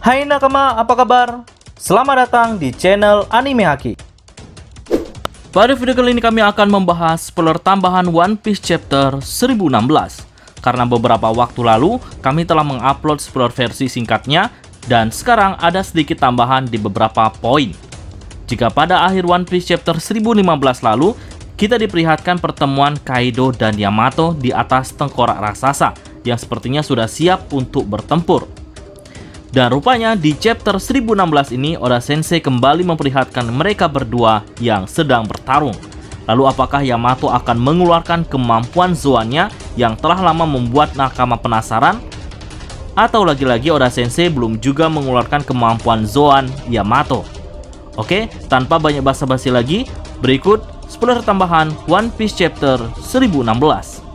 Hai nakama, apa kabar? Selamat datang di channel Anime Haki. Pada video kali ini kami akan membahas spoiler tambahan One Piece Chapter 1016. Karena beberapa waktu lalu kami telah mengupload spoiler versi singkatnya dan sekarang ada sedikit tambahan di beberapa poin. Jika pada akhir One Piece Chapter 1015 lalu kita diperlihatkan pertemuan Kaido dan Yamato di atas tengkorak raksasa yang sepertinya sudah siap untuk bertempur. Dan rupanya di chapter 1016 ini Oda Sensei kembali memperlihatkan mereka berdua yang sedang bertarung. Lalu apakah Yamato akan mengeluarkan kemampuan Zoan-nya yang telah lama membuat nakama penasaran? Atau lagi-lagi Oda Sensei belum juga mengeluarkan kemampuan Zoan Yamato? Oke, tanpa banyak basa-basi lagi, berikut spoiler tambahan One Piece Chapter 1016.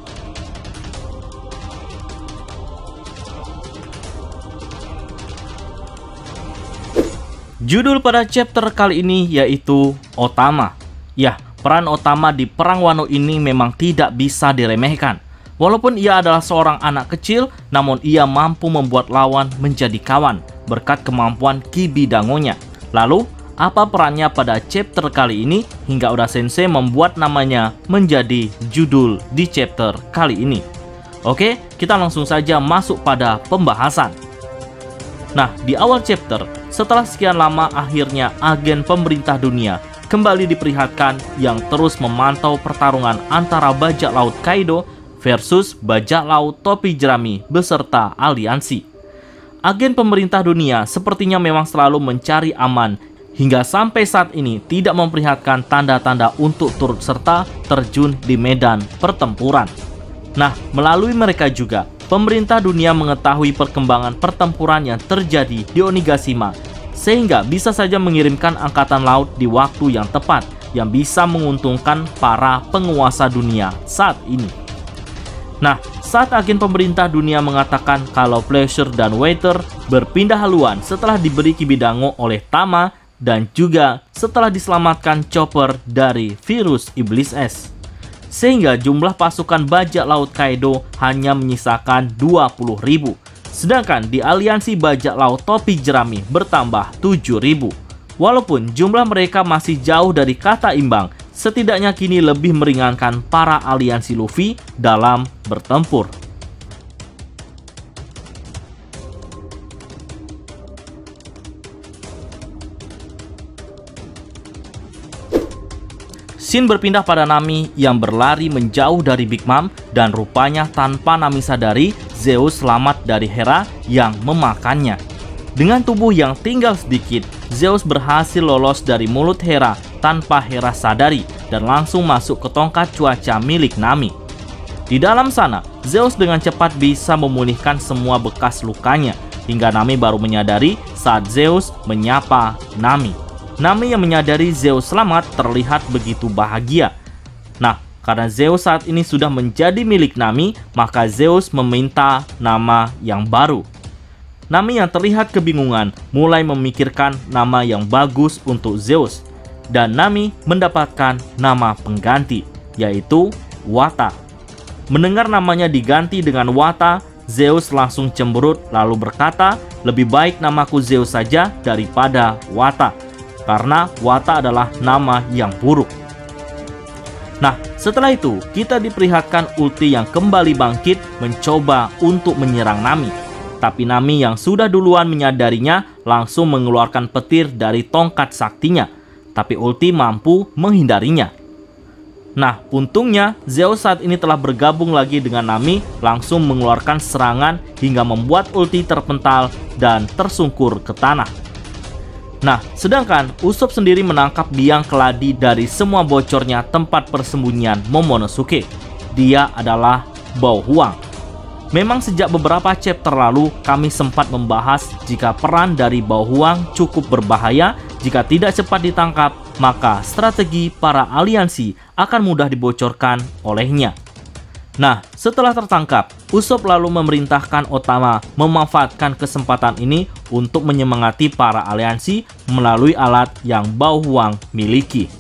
Judul pada chapter kali ini yaitu Otama. Ya, peran Otama di Perang Wano ini memang tidak bisa diremehkan. Walaupun ia adalah seorang anak kecil, namun ia mampu membuat lawan menjadi kawan berkat kemampuan Kibidango-nya. Lalu, apa perannya pada chapter kali ini hingga Oda Sensei membuat namanya menjadi judul di chapter kali ini? Oke, kita langsung saja masuk pada pembahasan. Nah, di awal chapter, setelah sekian lama akhirnya agen pemerintah dunia kembali diperlihatkan yang terus memantau pertarungan antara bajak laut Kaido versus bajak laut topi jerami beserta aliansi. Agen pemerintah dunia sepertinya memang selalu mencari aman hingga sampai saat ini tidak memperlihatkan tanda-tanda untuk turut serta terjun di medan pertempuran. Nah, melalui mereka juga pemerintah dunia mengetahui perkembangan pertempuran yang terjadi di Onigashima, sehingga bisa saja mengirimkan angkatan laut di waktu yang tepat yang bisa menguntungkan para penguasa dunia saat ini. Nah, saat agen pemerintah dunia mengatakan kalau Pleasure dan Waiter berpindah haluan setelah diberi Kibidango oleh Tama dan juga setelah diselamatkan Chopper dari virus Iblis Es, sehingga jumlah pasukan bajak laut Kaido hanya menyisakan 20.000. Sedangkan di aliansi bajak laut topi jerami bertambah 7.000. Walaupun jumlah mereka masih jauh dari kata imbang, setidaknya kini lebih meringankan para aliansi Luffy dalam bertempur. Scene berpindah pada Nami yang berlari menjauh dari Big Mom dan rupanya tanpa Nami sadari, Zeus selamat dari Hera yang memakannya. Dengan tubuh yang tinggal sedikit, Zeus berhasil lolos dari mulut Hera tanpa Hera sadari dan langsung masuk ke tongkat cuaca milik Nami. Di dalam sana, Zeus dengan cepat bisa memulihkan semua bekas lukanya hingga Nami baru menyadari saat Zeus menyapa Nami. Nami yang menyadari Zeus selamat terlihat begitu bahagia. Nah, karena Zeus saat ini sudah menjadi milik Nami, maka Zeus meminta nama yang baru. Nami yang terlihat kebingungan mulai memikirkan nama yang bagus untuk Zeus. Dan Nami mendapatkan nama pengganti, yaitu Wata. Mendengar namanya diganti dengan Wata, Zeus langsung cemberut lalu berkata, lebih baik namaku Zeus saja daripada Wata. Karena Wata adalah nama yang buruk. Nah, setelah itu kita diperlihatkan ulti yang kembali bangkit mencoba untuk menyerang Nami. Tapi Nami yang sudah duluan menyadarinya langsung mengeluarkan petir dari tongkat saktinya. Tapi ulti mampu menghindarinya. Nah, untungnya Zeus saat ini telah bergabung lagi dengan Nami, langsung mengeluarkan serangan hingga membuat ulti terpental dan tersungkur ke tanah. Nah, sedangkan Usopp sendiri menangkap biang keladi dari semua bocornya tempat persembunyian Momonosuke. Dia adalah Bao Huang. Memang sejak beberapa chapter lalu kami sempat membahas jika peran dari Bao Huang cukup berbahaya. Jika tidak cepat ditangkap, maka strategi para aliansi akan mudah dibocorkan olehnya. Nah, setelah tertangkap, Usopp lalu memerintahkan Otama memanfaatkan kesempatan ini untuk menyemangati para aliansi melalui alat yang Bao Huang miliki.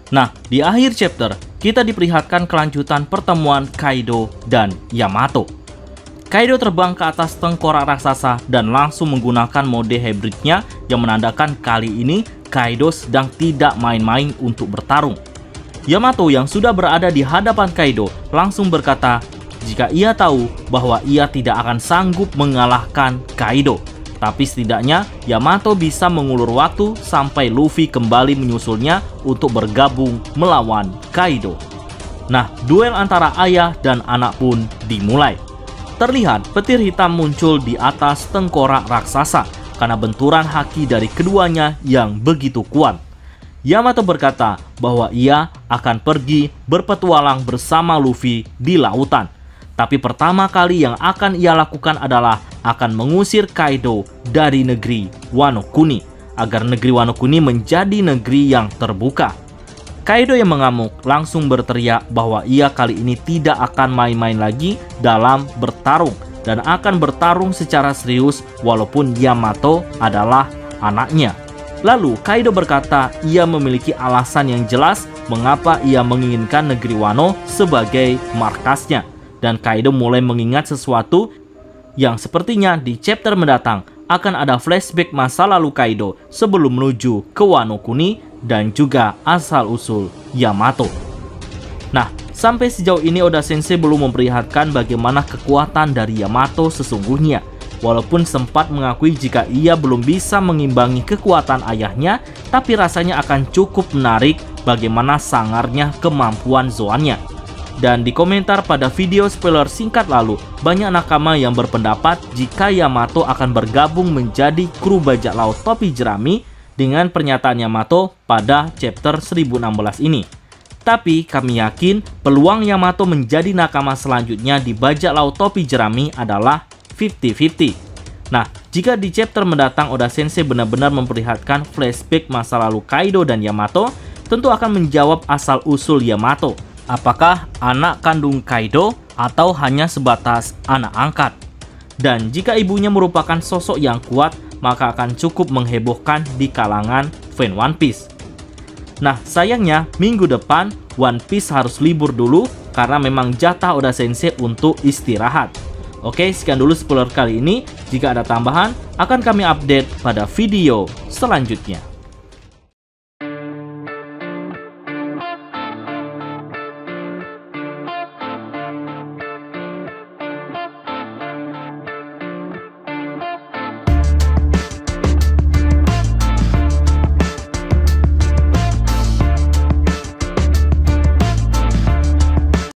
Nah, di akhir chapter, kita diperlihatkan kelanjutan pertemuan Kaido dan Yamato. Kaido terbang ke atas tengkorak raksasa dan langsung menggunakan mode hybridnya yang menandakan kali ini Kaido sedang tidak main-main untuk bertarung. Yamato yang sudah berada di hadapan Kaido langsung berkata jika ia tahu bahwa ia tidak akan sanggup mengalahkan Kaido. Tapi setidaknya Yamato bisa mengulur waktu sampai Luffy kembali menyusulnya untuk bergabung melawan Kaido. Nah, duel antara ayah dan anak pun dimulai. Terlihat petir hitam muncul di atas tengkorak raksasa karena benturan haki dari keduanya yang begitu kuat. Yamato berkata bahwa ia akan pergi berpetualang bersama Luffy di lautan. Tapi pertama kali yang akan ia lakukan adalah akan mengusir Kaido dari negeri Wano Kuni agar negeri Wano Kuni menjadi negeri yang terbuka. Kaido yang mengamuk langsung berteriak bahwa ia kali ini tidak akan main-main lagi dalam bertarung dan akan bertarung secara serius walaupun Yamato adalah anaknya. Lalu Kaido berkata ia memiliki alasan yang jelas mengapa ia menginginkan negeri Wano sebagai markasnya. Dan Kaido mulai mengingat sesuatu yang sepertinya di chapter mendatang akan ada flashback masa lalu Kaido sebelum menuju ke Wano Kuni dan juga asal-usul Yamato. Nah, sampai sejauh ini Oda Sensei belum memperlihatkan bagaimana kekuatan dari Yamato sesungguhnya. Walaupun sempat mengakui jika ia belum bisa mengimbangi kekuatan ayahnya, tapi rasanya akan cukup menarik bagaimana sangarnya kemampuan Zoannya. Dan di komentar pada video spoiler singkat lalu, banyak nakama yang berpendapat jika Yamato akan bergabung menjadi kru bajak laut topi jerami dengan pernyataan Yamato pada chapter 1016 ini. Tapi kami yakin peluang Yamato menjadi nakama selanjutnya di bajak laut topi jerami adalah 50-50. Nah, jika di chapter mendatang Oda Sensei benar-benar memperlihatkan flashback masa lalu Kaido dan Yamato, tentu akan menjawab asal-usul Yamato. Apakah anak kandung Kaido atau hanya sebatas anak angkat? Dan jika ibunya merupakan sosok yang kuat, maka akan cukup menghebohkan di kalangan fan One Piece. Nah, sayangnya minggu depan One Piece harus libur dulu karena memang jatah Oda Sensei untuk istirahat. Oke, sekian dulu spoiler kali ini. Jika ada tambahan, akan kami update pada video selanjutnya.